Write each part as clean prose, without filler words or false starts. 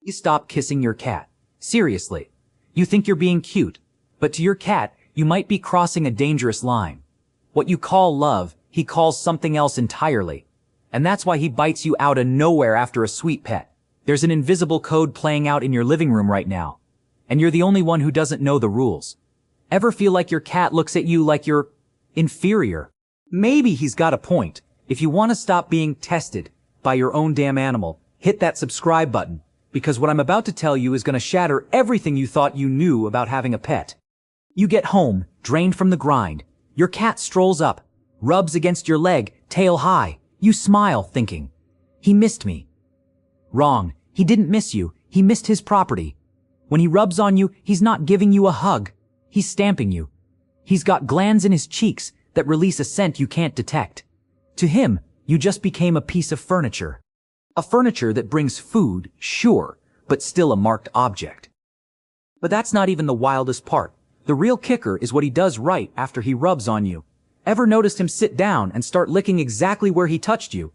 You stop kissing your cat. Seriously. You think you're being cute, but to your cat, you might be crossing a dangerous line. What you call love, he calls something else entirely. And that's why he bites you out of nowhere after a sweet pet. There's an invisible code playing out in your living room right now. And you're the only one who doesn't know the rules. Ever feel like your cat looks at you like you're inferior? Maybe he's got a point. If you want to stop being tested by your own damn animal, hit that subscribe button, because what I'm about to tell you is going to shatter everything you thought you knew about having a pet. You get home, drained from the grind. Your cat strolls up, rubs against your leg, tail high. You smile, thinking, he missed me. Wrong. He didn't miss you. He missed his property. When he rubs on you, he's not giving you a hug. He's stamping you. He's got glands in his cheeks that release a scent you can't detect. To him, you just became a piece of furniture. A furniture that brings food, sure, but still a marked object. But that's not even the wildest part. The real kicker is what he does right after he rubs on you. Ever noticed him sit down and start licking exactly where he touched you?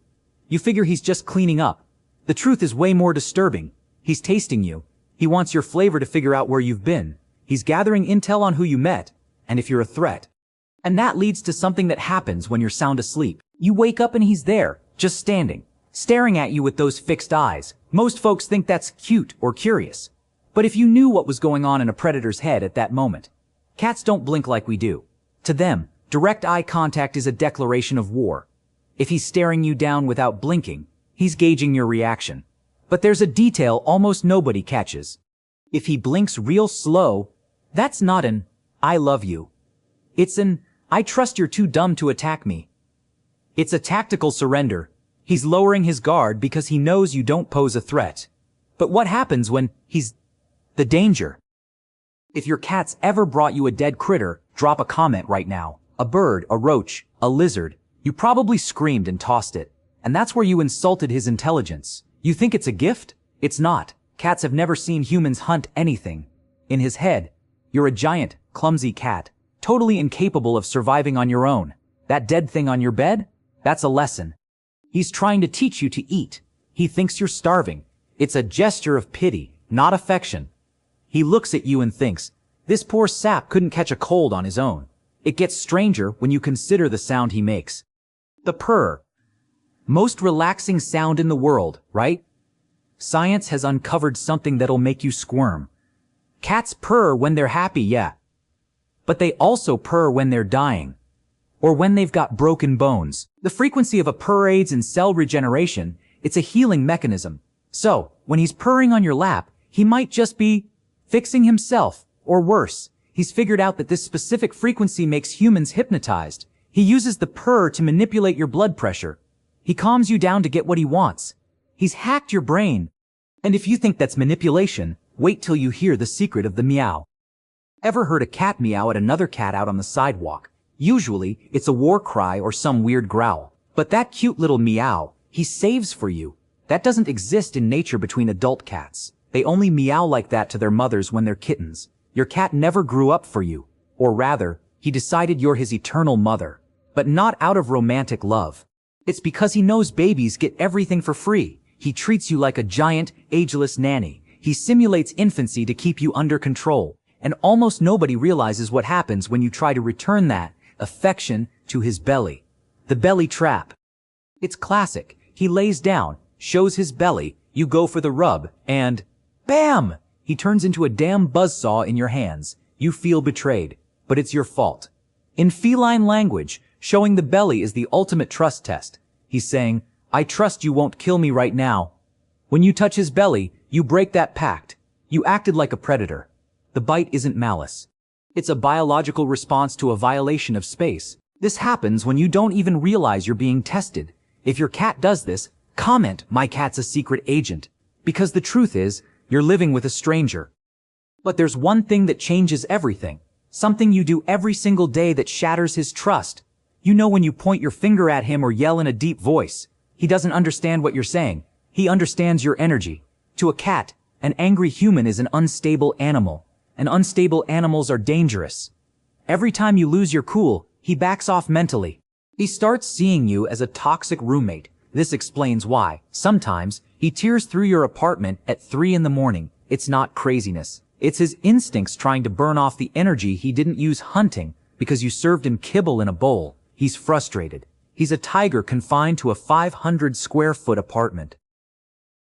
You figure he's just cleaning up. The truth is way more disturbing. He's tasting you. He wants your flavor to figure out where you've been. He's gathering intel on who you met, and if you're a threat. And that leads to something that happens when you're sound asleep. You wake up and he's there, just standing, staring at you with those fixed eyes. Most folks think that's cute or curious. But if you knew what was going on in a predator's head at that moment, cats don't blink like we do. To them, direct eye contact is a declaration of war. If he's staring you down without blinking, he's gauging your reaction. But there's a detail almost nobody catches. If he blinks real slow, that's not an, I love you. It's an, I trust you're too dumb to attack me. It's a tactical surrender. He's lowering his guard because he knows you don't pose a threat. But what happens when he's the danger? If your cat's ever brought you a dead critter, drop a comment right now. A bird, a roach, a lizard. You probably screamed and tossed it. And that's where you insulted his intelligence. You think it's a gift? It's not. Cats have never seen humans hunt anything. In his head, you're a giant, clumsy cat, totally incapable of surviving on your own. That dead thing on your bed? That's a lesson. He's trying to teach you to eat. He thinks you're starving. It's a gesture of pity, not affection. He looks at you and thinks, this poor sap couldn't catch a cold on his own. It gets stranger when you consider the sound he makes. The purr. Most relaxing sound in the world, right? Science has uncovered something that'll make you squirm. Cats purr when they're happy, yeah. But they also purr when they're dying. Or when they've got broken bones. The frequency of a purr aids in cell regeneration. It's a healing mechanism. So, when he's purring on your lap, he might just be fixing himself, or worse. He's figured out that this specific frequency makes humans hypnotized. He uses the purr to manipulate your blood pressure. He calms you down to get what he wants. He's hacked your brain. And if you think that's manipulation, wait till you hear the secret of the meow. Ever heard a cat meow at another cat out on the sidewalk? Usually, it's a war cry or some weird growl. But that cute little meow, he saves for you. That doesn't exist in nature between adult cats. They only meow like that to their mothers when they're kittens. Your cat never grew up for you. Or rather, he decided you're his eternal mother. But not out of romantic love. It's because he knows babies get everything for free. He treats you like a giant, ageless nanny. He simulates infancy to keep you under control. And almost nobody realizes what happens when you try to return that affection to his belly. The belly trap. It's classic. He lays down, shows his belly, you go for the rub, and bam! He turns into a damn buzzsaw in your hands. You feel betrayed, but it's your fault. In feline language, showing the belly is the ultimate trust test. He's saying, I trust you won't kill me right now. When you touch his belly, you break that pact. You acted like a predator. The bite isn't malice. It's a biological response to a violation of space. This happens when you don't even realize you're being tested. If your cat does this, comment, my cat's a secret agent. Because the truth is, you're living with a stranger. But there's one thing that changes everything. Something you do every single day that shatters his trust. You know when you point your finger at him or yell in a deep voice. He doesn't understand what you're saying. He understands your energy. To a cat, an angry human is an unstable animal. And unstable animals are dangerous. Every time you lose your cool, he backs off mentally. He starts seeing you as a toxic roommate, This explains why, sometimes, he tears through your apartment at 3 in the morning. It's not craziness. It's his instincts trying to burn off the energy he didn't use hunting because you served him kibble in a bowl. He's frustrated. He's a tiger confined to a 500-square-foot apartment.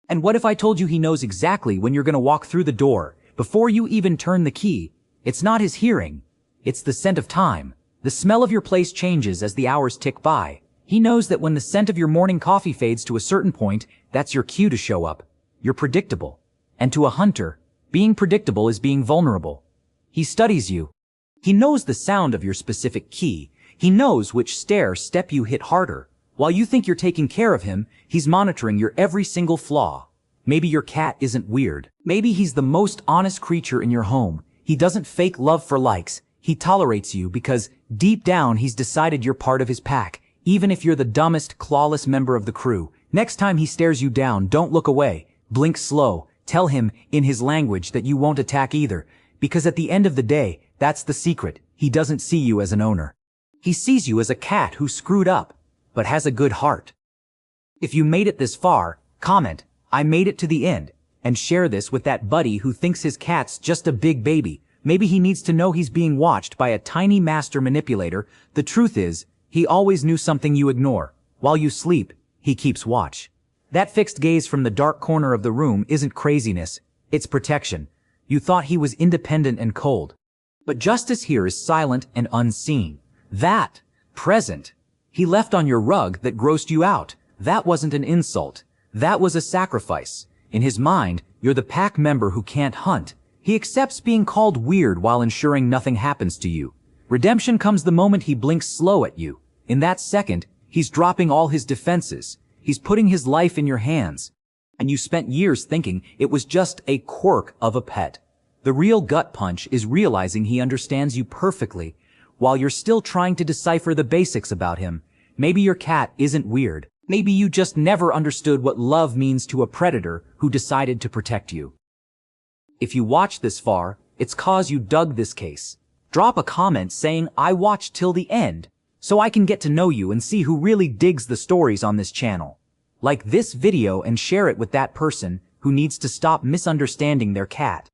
And what if I told you he knows exactly when you're going to walk through the door, before you even turn the key? It's not his hearing. It's the scent of time. The smell of your place changes as the hours tick by. He knows that when the scent of your morning coffee fades to a certain point, that's your cue to show up. You're predictable. And to a hunter, being predictable is being vulnerable. He studies you. He knows the sound of your specific key. He knows which step you hit harder. While you think you're taking care of him, he's monitoring your every single flaw. Maybe your cat isn't weird. Maybe he's the most honest creature in your home. He doesn't fake love for likes. He tolerates you because, deep down, he's decided you're part of his pack, even if you're the dumbest, clawless member of the crew. Next time he stares you down, don't look away. Blink slow. Tell him, in his language, that you won't attack either. Because at the end of the day, that's the secret. He doesn't see you as an owner. He sees you as a cat who screwed up, but has a good heart. If you made it this far, comment, "I made it to the end," and share this with that buddy who thinks his cat's just a big baby. Maybe he needs to know he's being watched by a tiny master manipulator. The truth is, he always knew something you ignore. While you sleep, he keeps watch. That fixed gaze from the dark corner of the room isn't craziness, it's protection. You thought he was independent and cold. But justice here is silent and unseen. That, present. He left on your rug that grossed you out. That wasn't an insult. That was a sacrifice. In his mind, you're the pack member who can't hunt. He accepts being called weird while ensuring nothing happens to you. Redemption comes the moment he blinks slow at you. In that second, he's dropping all his defenses. He's putting his life in your hands. And you spent years thinking it was just a quirk of a pet. The real gut punch is realizing he understands you perfectly, while you're still trying to decipher the basics about him. Maybe your cat isn't weird. Maybe you just never understood what love means to a predator who decided to protect you. If you watched this far, it's 'cause you dug this case. Drop a comment saying, "I watched till the end," so I can get to know you and see who really digs the stories on this channel. Like this video and share it with that person who needs to stop misunderstanding their cat.